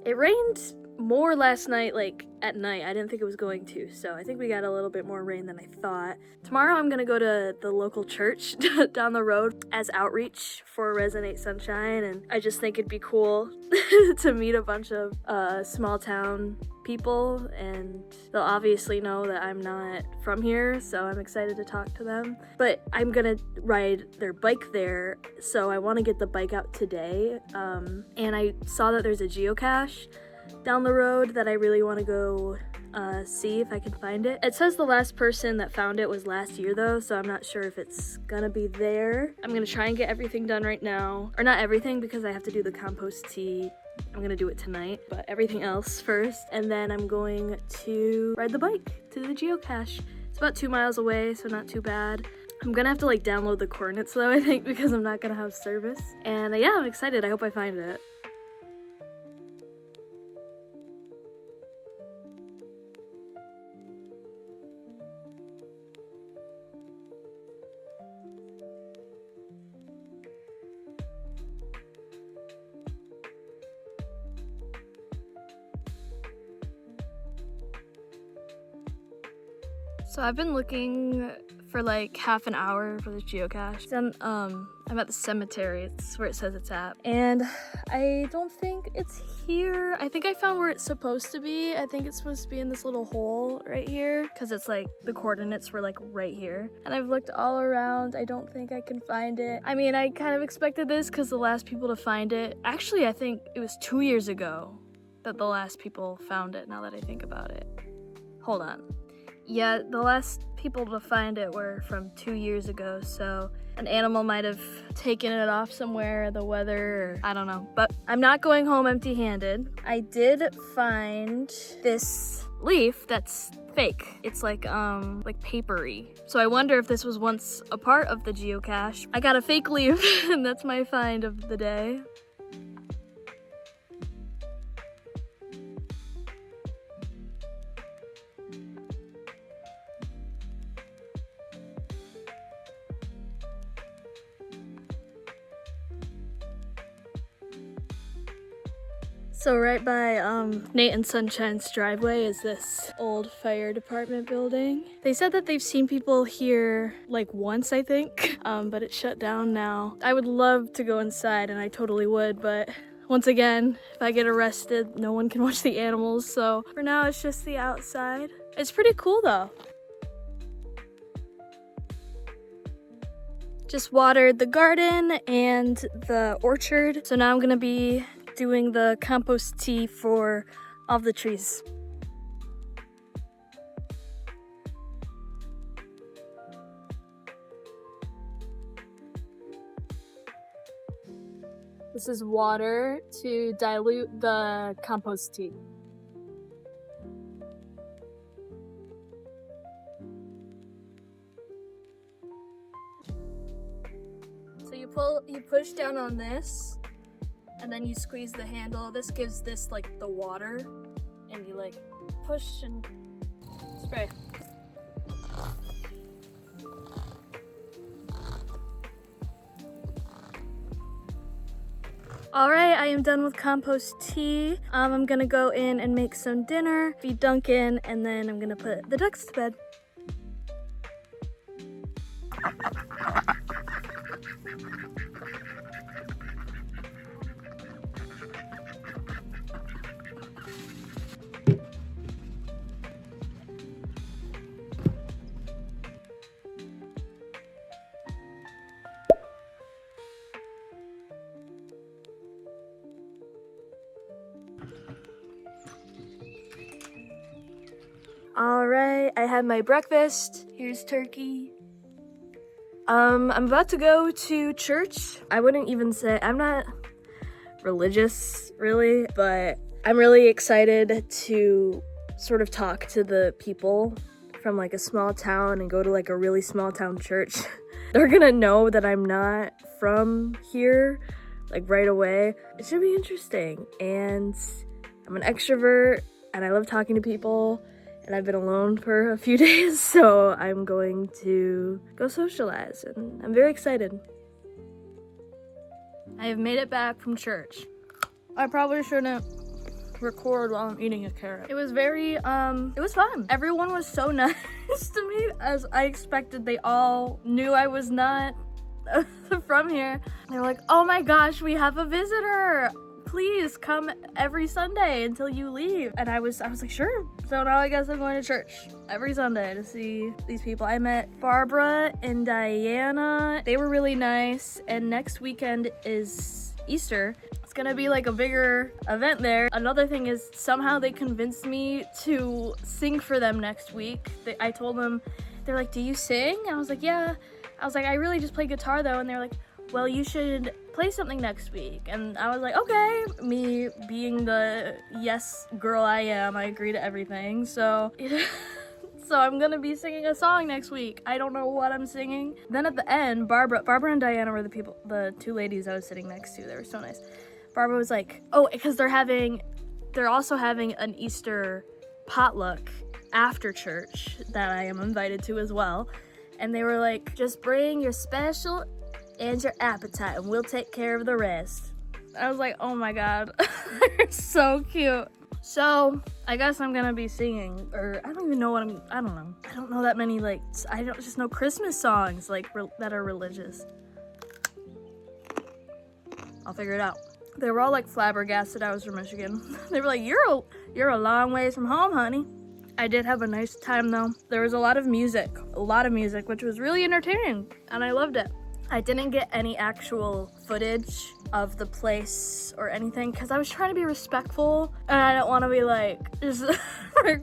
It rained more last night, like at night. I didn't think it was going to, so I think we got a little bit more rain than I thought. Tomorrow I'm gonna go to the local church down the road as outreach for Resonate Sunshine, and I just think it'd be cool to meet a bunch of small town people, and they'll obviously know that I'm not from here, so I'm excited to talk to them. But I'm gonna ride their bike there, so I want to get the bike out today, and I saw that there's a geocache down the road that I really want to go see if I can find it. It says the last person that found it was last year though, so I'm not sure if it's gonna be there. I'm gonna try and get everything done right now, or not everything because I have to do the compost tea. I'm gonna do it tonight, but everything else first, and then I'm going to ride the bike to the geocache. It's about 2 miles away, so not too bad. I'm gonna have to like download the coordinates though, I think, because I'm not gonna have service. And yeah, I'm excited. I hope I find it. So I've been looking for like half an hour for this geocache. Then I'm at the cemetery. It's where it says it's at. And I don't think it's here. I think I found where it's supposed to be. I think it's supposed to be in this little hole right here, because it's like the coordinates were like right here. And I've looked all around. I don't think I can find it. I mean, I kind of expected this because the last people to find it, actually I think it was 2 years ago that the last people found it, now that I think about it. Hold on. Yeah, the last people to find it were from 2 years ago, so an animal might have taken it off somewhere, the weather, or I don't know. But I'm not going home empty-handed. I did find this leaf that's fake. It's like papery. So I wonder if this was once a part of the geocache. I got a fake leaf, and that's my find of the day. So right by Nate and Sunshine's driveway is this old fire department building. They said that they've seen people here like once, I think, but it's shut down now. I would love to go inside, and I totally would, but once again, if I get arrested, no one can watch the animals, so for now it's just the outside. It's pretty cool though. Just watered the garden and the orchard, so now I'm gonna be doing the compost tea for all the trees. This is water to dilute the compost tea. So you push down on this, and then you squeeze the handle. This gives this like the water, and you like push and spray. All right, I am done with compost tea. I'm gonna go in and make some dinner, feed Duncan, and then I'm gonna put the ducks to bed. All right, I had my breakfast. Here's turkey. I'm about to go to church. I wouldn't even say, I'm not religious really, but I'm really excited to sort of talk to the people from like a small town and go to like a really small town church. They're gonna know that I'm not from here like right away. It should be interesting. And I'm an extrovert and I love talking to people. And I've been alone for a few days, so I'm going to go socialize, and I'm very excited. I have made it back from church. I probably shouldn't record while I'm eating a carrot. It was very, it was fun. Everyone was so nice to me, as I expected. They all knew I was not from here. They were like, oh my gosh, we have a visitor. Please come every Sunday until you leave. And I was like, sure. So now I guess I'm going to church every Sunday to see these people. I met Barbara and Diana. They were really nice. And next weekend is Easter. It's gonna be like a bigger event there. Another thing is somehow they convinced me to sing for them next week. I told them, they're like, do you sing? And I was like, yeah. I was like, I really just play guitar though. And they're like, well, you should play something next week. And I was like, okay. Me being the yes girl I am, I agree to everything. So so I'm gonna be singing a song next week. I don't know what I'm singing. Then at the end, Barbara and Diana were the two ladies I was sitting next to. They were so nice. Barbara was like, oh, because they're also having an Easter potluck after church that I am invited to as well. And they were like, just bring your special and your appetite and we'll take care of the rest. I was like, oh my god. They're so cute. So I guess I'm gonna be singing, or I don't even know I don't know. I don't know that many, like, I don't just know Christmas songs like that are religious. I'll figure it out. They were all like flabbergasted I was from Michigan. They were like, you're a long ways from home, honey. I did have a nice time though. There was a lot of music, which was really entertaining, and I loved it. I didn't get any actual footage of the place or anything because I was trying to be respectful, and I don't want to be like just a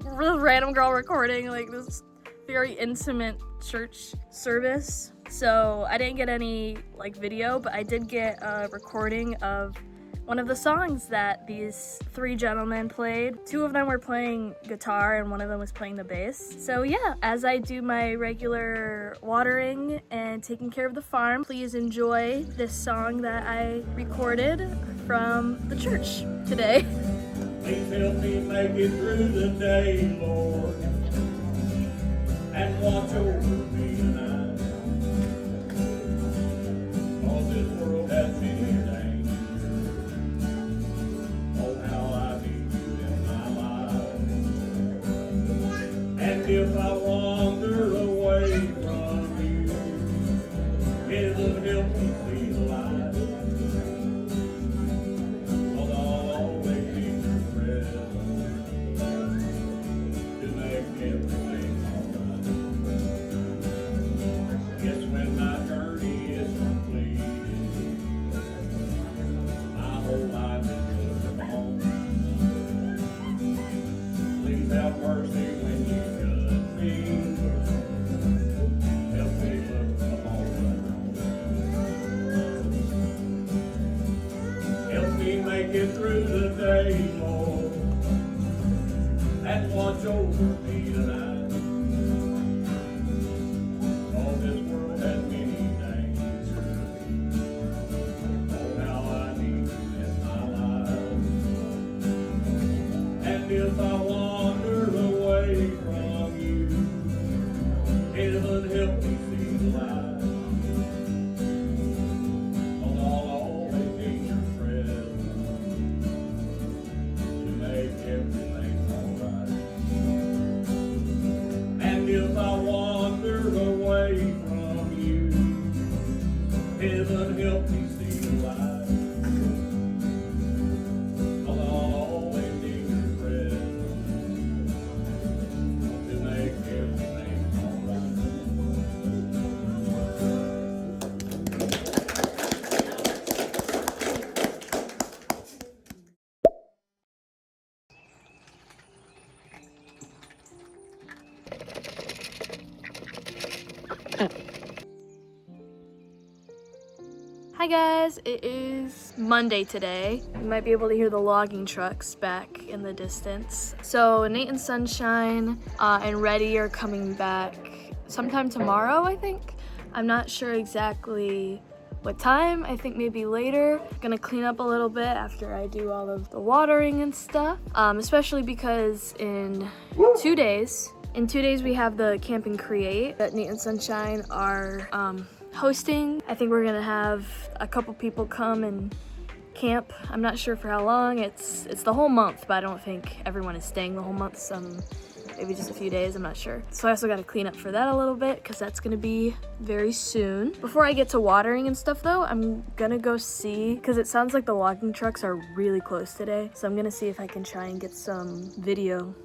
random girl recording like this very intimate church service. So I didn't get any like video, but I did get a recording of one of the songs that these three gentlemen played. Two of them were playing guitar and one of them was playing the bass. So yeah, as I do my regular watering and taking care of the farm, please enjoy this song that I recorded from the church today. Please help me make it through the day, Lord, and watch over me tonight. All this world has many things. Oh, how I need you in my life. And if I wander away from you, heaven help me see the light. Cause I'll always need your presence to make everything alright. Yes, when my journey is complete, my whole life is just a home. Please have mercy when you judge me. Help me look along. Help me make it through the day, Lord, and watch over me tonight. All this world has many things. Oh, how I need you in my life. And if I wander away from you, heaven help me see the light. Cause I'll always need your presence to make everything alright. And if I wander away from you, heaven help me see the light. Cause I'll always need your presence to make everything alright. Hi guys, it is Monday today. You might be able to hear the logging trucks back in the distance. So Nate and Sunshine and Reddy are coming back sometime tomorrow, I think. I'm not sure exactly what time. I think maybe later. Gonna clean up a little bit after I do all of the watering and stuff. Especially because in 2 days we have the Camp and Create that Nate and Sunshine are hosting. I think we're gonna have a couple people come and camp. I'm not sure for how long. It's the whole month, but I don't think everyone is staying the whole month. Some maybe just a few days, I'm not sure. So I also got to clean up for that a little bit because that's gonna be very soon. Before I get to watering and stuff though, I'm gonna go see, because it sounds like the logging trucks are really close today. So I'm gonna see if I can try and get some video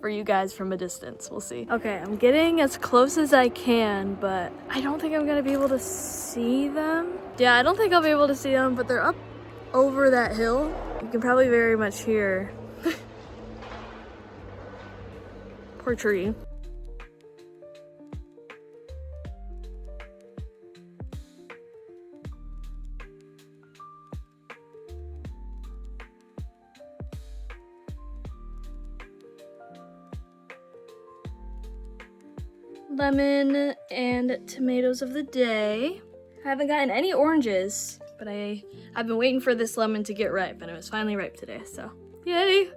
for you guys from a distance. We'll see. Okay, I'm getting as close as I can, but I don't think I'm gonna be able to see them. Yeah, I don't think I'll be able to see them, but they're up over that hill. You can probably very much hear. Poor tree. Lemon and tomatoes of the day. I haven't gotten any oranges, but I've been waiting for this lemon to get ripe, and it was finally ripe today, so yay!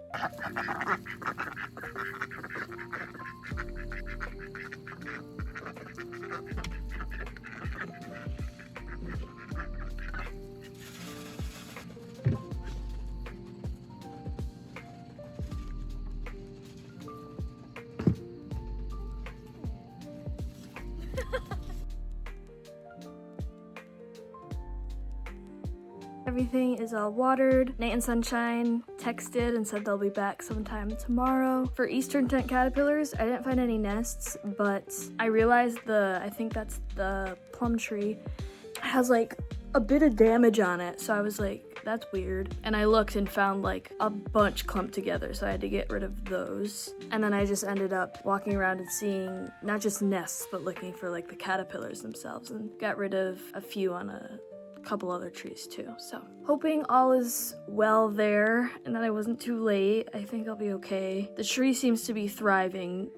Everything is all watered. Nate and Sunshine texted and said they'll be back sometime tomorrow. For eastern tent caterpillars, I didn't find any nests, but I realized I think that's the plum tree, has like a bit of damage on it. So I was like, that's weird. And I looked and found like a bunch clumped together, so I had to get rid of those. And then I just ended up walking around and seeing not just nests, but looking for like the caterpillars themselves, and got rid of a few on a couple other trees too. So hoping all is well there and that I wasn't too late. I think I'll be okay. The tree seems to be thriving,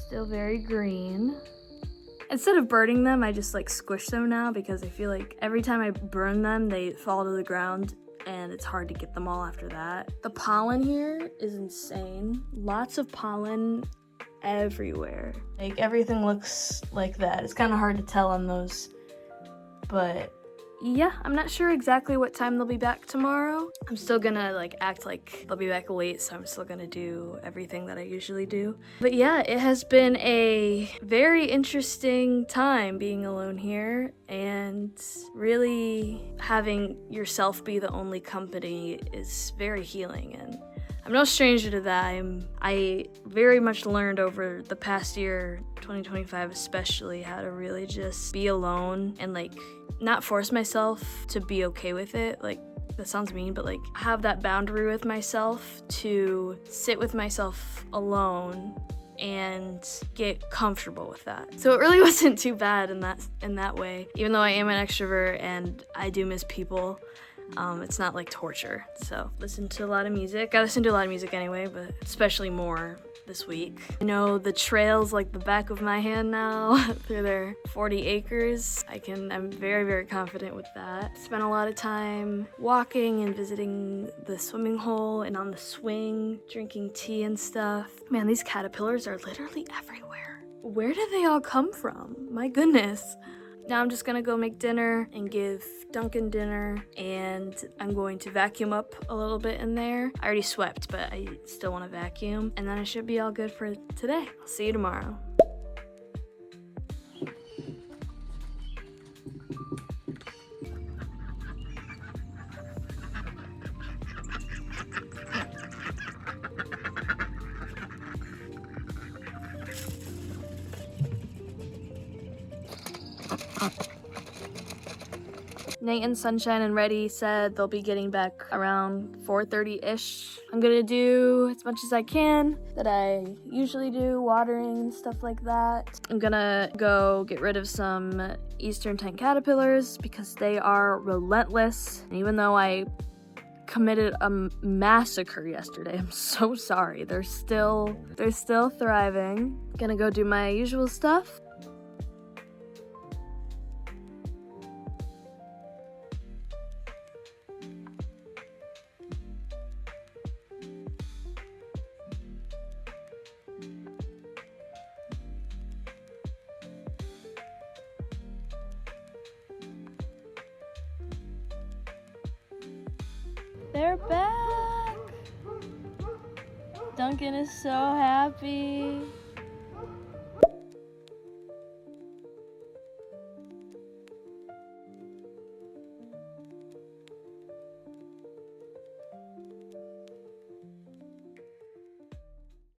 still very green. Instead of burning them, I just like squish them now, because I feel like every time I burn them, they fall to the ground and it's hard to get them all after that. The pollen here is insane. Lots of pollen everywhere. Like everything looks like that. It's kind of hard to tell on those, but yeah, I'm not sure exactly what time they'll be back tomorrow. I'm still gonna like act like they'll be back late, so I'm still gonna do everything that I usually do. But yeah, it has been a very interesting time being alone here, and really having yourself be the only company is very healing, and I'm no stranger to that. I very much learned over the past year, 2025 especially, how to really just be alone and like not force myself to be okay with it. Like, that sounds mean, but like have that boundary with myself to sit with myself alone and get comfortable with that. So it really wasn't too bad in that way. Even though I am an extrovert and I do miss people, it's not like torture. So listen to a lot of music. I listen to a lot of music anyway, but especially more this week. I know the trails like the back of my hand now through their 40 acres. I'm very, very confident with that. Spent a lot of time walking and visiting the swimming hole and on the swing, drinking tea and stuff. Man, these caterpillars are literally everywhere. Where do they all come from? My goodness. Now I'm just gonna go make dinner and give Duncan dinner, and I'm going to vacuum up a little bit in there. I already swept, but I still want to vacuum, and then I should be all good for today. I'll see you tomorrow. Nate and Sunshine and Reddy said they'll be getting back around 4:30-ish. I'm gonna do as much as I can that I usually do, watering and stuff like that. I'm gonna go get rid of some eastern tent caterpillars because they are relentless. And even though I committed a massacre yesterday, I'm so sorry. They're still thriving. Gonna go do my usual stuff. They're back. Duncan is so happy.